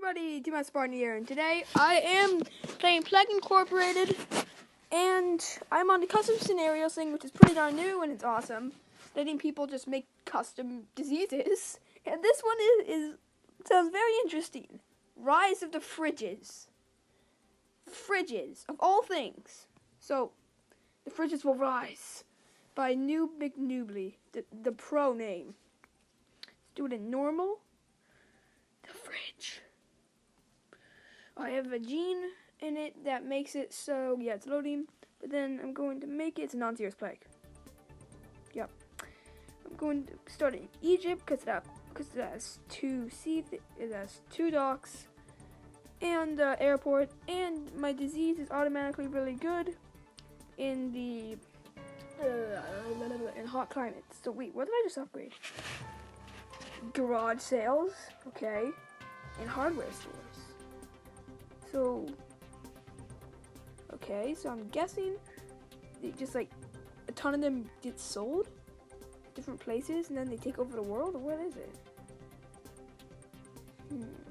everybody, Team Spartan here, and today I am playing Plague Incorporated, and I'm on the custom scenarios thing, which is pretty darn new, and it's awesome. Letting people just make custom diseases, and this one is sounds very interesting. Rise of the Fridges. Fridges, of all things. So, the Fridges will rise by Noob McNoobly, the pro name. Let's do it in normal. The fridge. I have a gene in it that makes it so, yeah, it's loading, but then I'm going to make it's a non-serious plague. Yep. I'm going to start in Egypt because it has it has two docks and airport, and my disease is automatically really good in the in hot climates. So wait, what did I just upgrade? Garage sales, okay, and hardware stores. So, okay, so I'm guessing just like a ton of them get sold at different places, and then they take over the world, or what is it?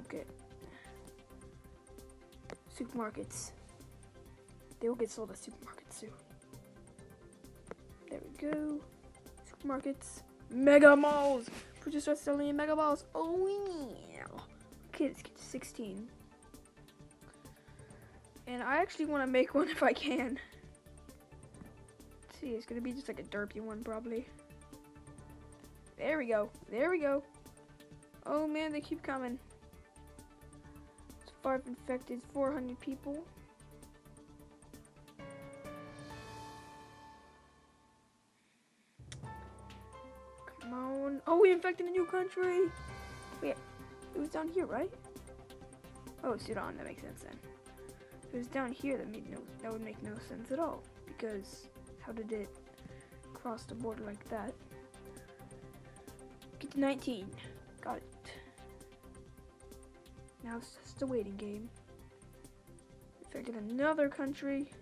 Okay. Supermarkets. They will get sold at supermarkets soon. There we go. Supermarkets. Mega malls. We just start selling in mega balls. Oh yeah. Okay, let's get to 16. And I actually want to make one if I can. Let's see, it's gonna be just like a derpy one probably. There we go. There we go. Oh man, they keep coming. So far I've infected 400 people. Come on. Oh, we infected a new country. Wait, it was down here, right? Oh, Sudan. That makes sense then. If it was down here, that would make no sense at all. Because how did it cross the border like that? Get to 19. Got it. Now it's just a waiting game. Infected another country.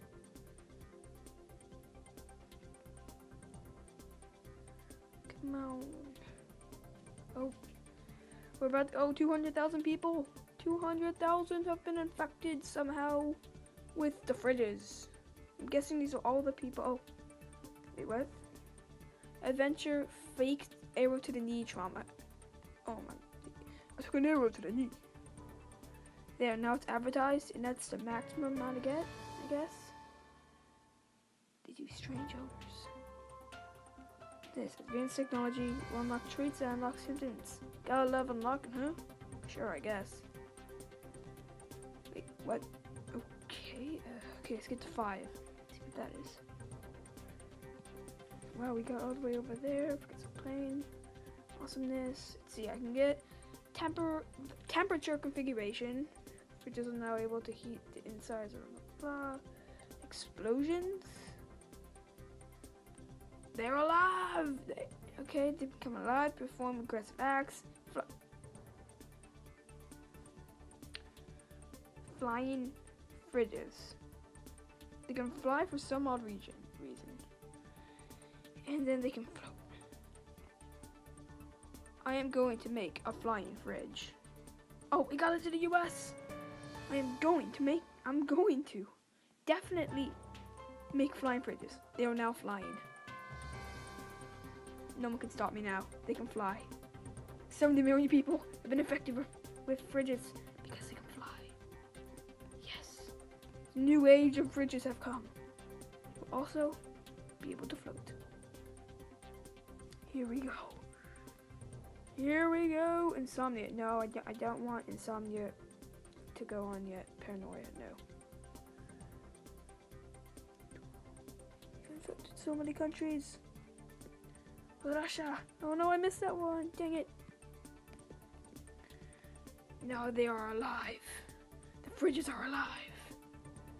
Come on. Oh. We're about to, 200,000 people. 200,000 have been infected somehow with the fridges. I'm guessing these are all the people. Oh. Wait, what? Adventure fake arrow to the knee trauma. Oh my. I took an arrow to the knee. There, now it's advertised, and that's the maximum amount to get, I guess. They do strange odors. This advanced technology will unlock traits and unlock symptoms. Gotta love unlocking, huh? Sure, I guess. Wait, what? Okay, okay, let's get to 5. Let's see what that is. Wow, we got all the way over there. Forget some plane. Awesomeness. Let's see, I can get temperature configuration, which is now able to heat the insides of blah. Explosions. They're alive! Okay, they become alive, perform aggressive acts. Flying fridges. They can fly for some odd reason. And then they can float. I am going to make a flying fridge. Oh, we got it to the US! I'm going to definitely make flying fridges. They are now flying. No one can stop me now. They can fly. 70 million people have been infected with fridges because they can fly. Yes. New age of fridges have come. We'll also be able to float. Here we go. Here we go. Insomnia. No, I don't want insomnia to go on yet. Paranoia, no. Infected so many countries. Russia. Oh no, I missed that one. Dang it. No, they are alive. The fridges are alive.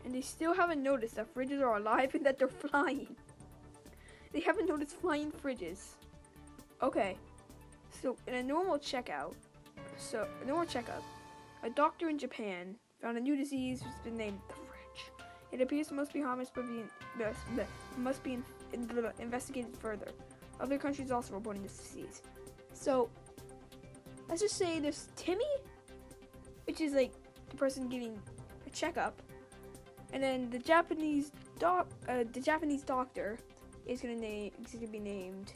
And they still haven't noticed that fridges are alive and that they're flying. They haven't noticed flying fridges. Okay. So in a normal checkup, a doctor in Japan found a new disease which has been named the fridge. It appears it must be harmless but must be investigated further. Other countries also reporting this disease. So, let's just say there's Timmy. which is like the person getting a checkup, and then the Japanese doctor is gonna be named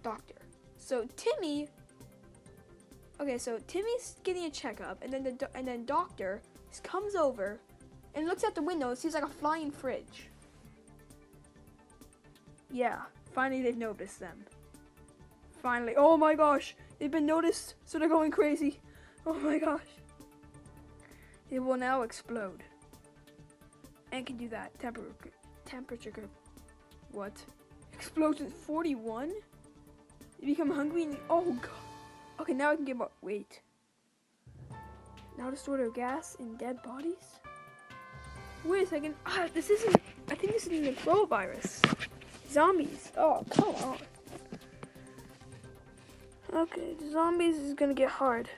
Doctor. So Timmy. Okay, so Timmy's getting a checkup, and then Doctor comes over and looks out the window. It seems like a flying fridge. Yeah, finally they've noticed them. Finally, oh my gosh, they've been noticed, so they're going crazy. Oh my gosh. It will now explode. And can do that. Temperature. What? Explosion 41? You become hungry and oh god. Okay, now I can get more. Wait. Now to store their gas in dead bodies? Wait a second. I think this isn't a coronavirus. Zombies. Oh, come on. Okay, zombies is gonna get hard.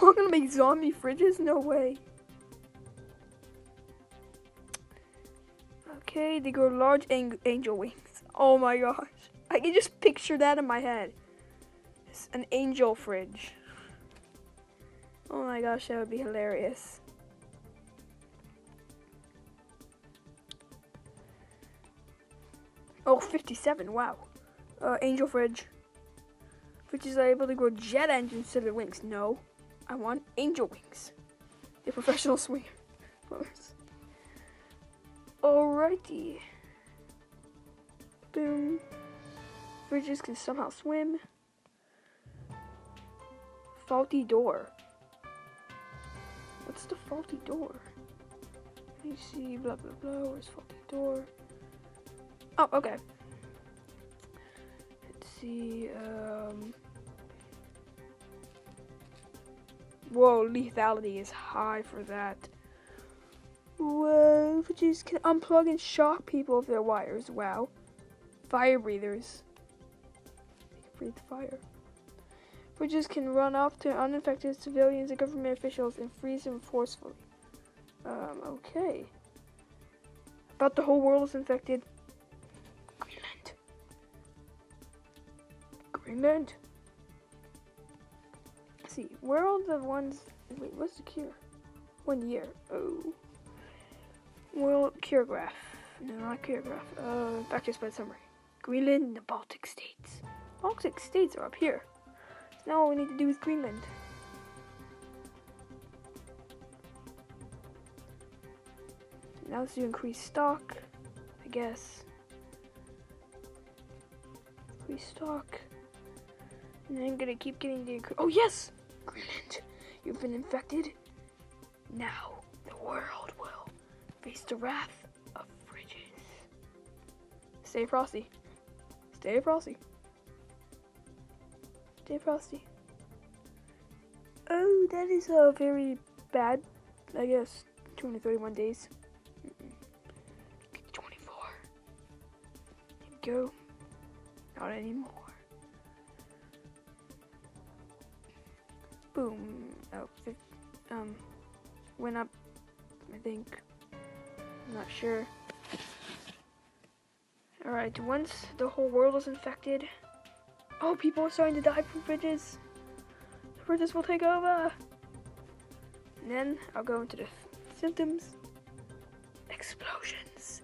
We're gonna make zombie fridges? No way. Okay, they grow large angel wings. Oh my gosh. I can just picture that in my head. It's an angel fridge. Oh my gosh, that would be hilarious. Oh, 57, wow. Angel fridge. Fridges are able to grow jet engines instead of wings. No, I want angel wings. They're professional swimmers. Alrighty. Boom. Fridges can somehow swim. Faulty door. What's the faulty door? Let me see, blah blah blah, where's faulty door? Oh, okay. Let's see, whoa, lethality is high for that. Whoa, fridges can unplug and shock people with their wires. Wow. Fire breathers. They can breathe fire. Fridges can run off to uninfected civilians and government officials and freeze them forcefully. Okay. About the whole world is infected. Greenland. Let's see, where are all the ones? Wait, what's the cure? 1 year. Oh. World cure graph. No, not cure graph. Factor spread summary. Greenland and the Baltic states. Baltic states are up here. So now all we need to do is Greenland. Now let's do increase stock, I guess. Increase stock. And then I'm gonna keep getting the oh yes! Greenland, you've been infected. Now the world will face the wrath of fridges. Stay frosty. Stay frosty. Stay frosty. Oh, that is very bad. I guess 231 days. 24. There we go. Not anymore. Boom. Oh, went up, I think. I'm not sure. Alright, once the whole world is infected. Oh, people are starting to die from fridges. The fridges will take over. And then I'll go into the symptoms. Explosions.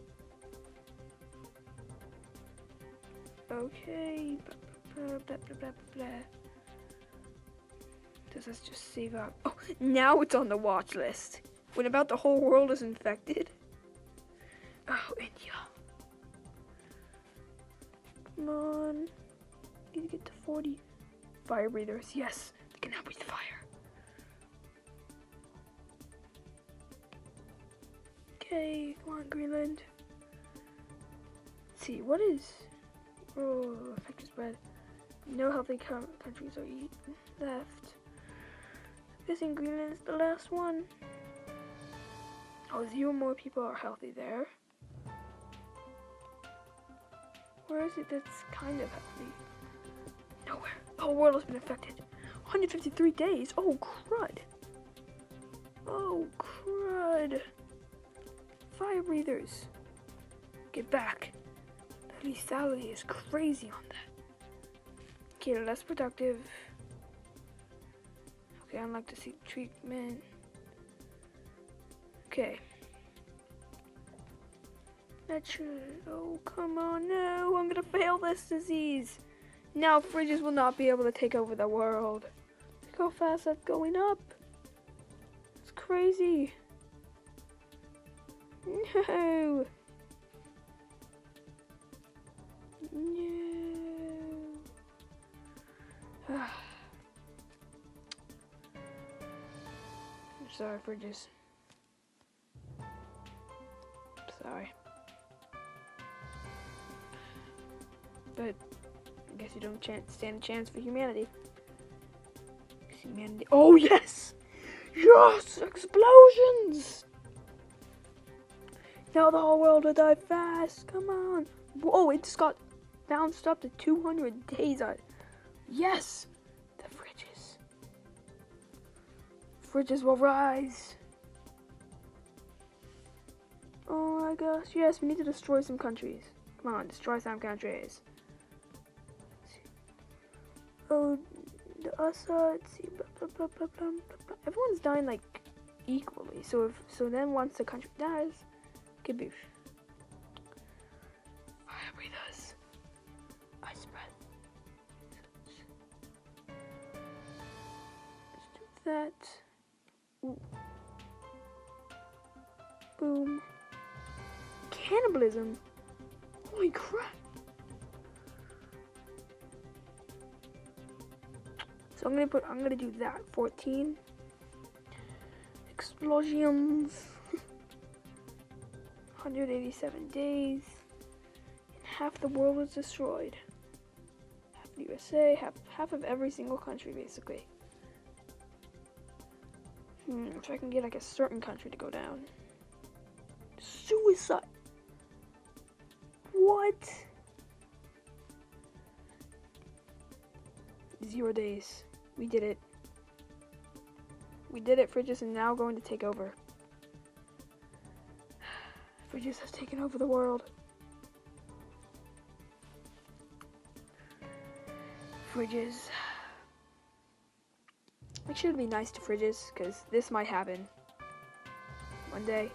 Okay. Blah, blah, blah, blah, blah. Does this just save up? Oh, now it's on the watch list. When about the whole world is infected. Oh, India. Come on. Need to get to 40. Fire breathers. Yes, they can now breathe fire. Okay, come on, Greenland. Let's see, what is... Oh, effective spread. No healthy countries are left. Guessing Greenland is the last one. Oh, 0 more people are healthy there. Where is it that's kind of healthy? Nowhere. The whole world has been affected. 153 days. Oh, crud. Oh, crud. Fire breathers. Get back. The lethality is crazy on that. Okay, less productive. Okay, I'd like to see treatment. Okay. That should, oh, come on, no, I'm gonna fail this disease. Now fridges will not be able to take over the world. Look how fast that's going up. It's crazy. No. No. I'm sorry, fridges. Sorry. But I guess you don't stand a chance for humanity. Humanity. Oh yes! Yes! Explosions! Now the whole world will die fast. Come on. Whoa, it just got bounced up to 200 days. Yes! The fridges. Fridges will rise. Oh my gosh. Yes, we need to destroy some countries. Come on, destroy some countries. Oh, the Assad. Everyone's dying like equally. So then once the country dies, kaboosh. I breathe us. I spread. Let's do that. Ooh. Boom. Cannibalism. Holy crap. So I'm gonna do that. 14 explosions. 187 days. And half the world was destroyed. Half the USA, half of every single country basically. If I can get like a certain country to go down. Suicide. What? 0 days. We did it. We did it. Fridges are now going to take over. Fridges has taken over the world. Fridges. Make sure to be nice to fridges, because this might happen. One day,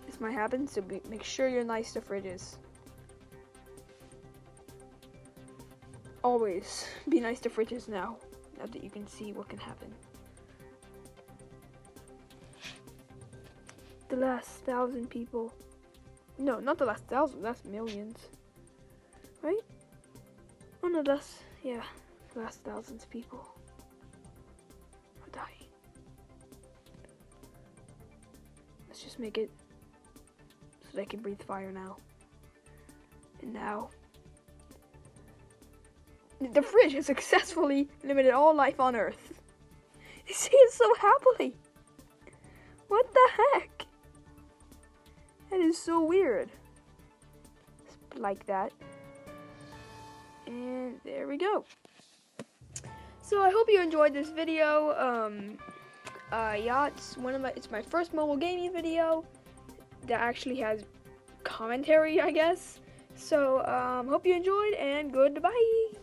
this might happen, so make sure you're nice to fridges. Always be nice to fridges now that you can see what can happen. The last 1,000 people. No, not the last 1,000, that's millions. Right? Oh no, yeah, the last thousands of people are dying. Let's just make it so they can breathe fire now. And now, the fridge has successfully limited all life on Earth. You see it so happily. What the heck? That is so weird. Just like that. And there we go. So I hope you enjoyed this video. Yeah, it's my first mobile gaming video that actually has commentary, I guess. So hope you enjoyed, and goodbye.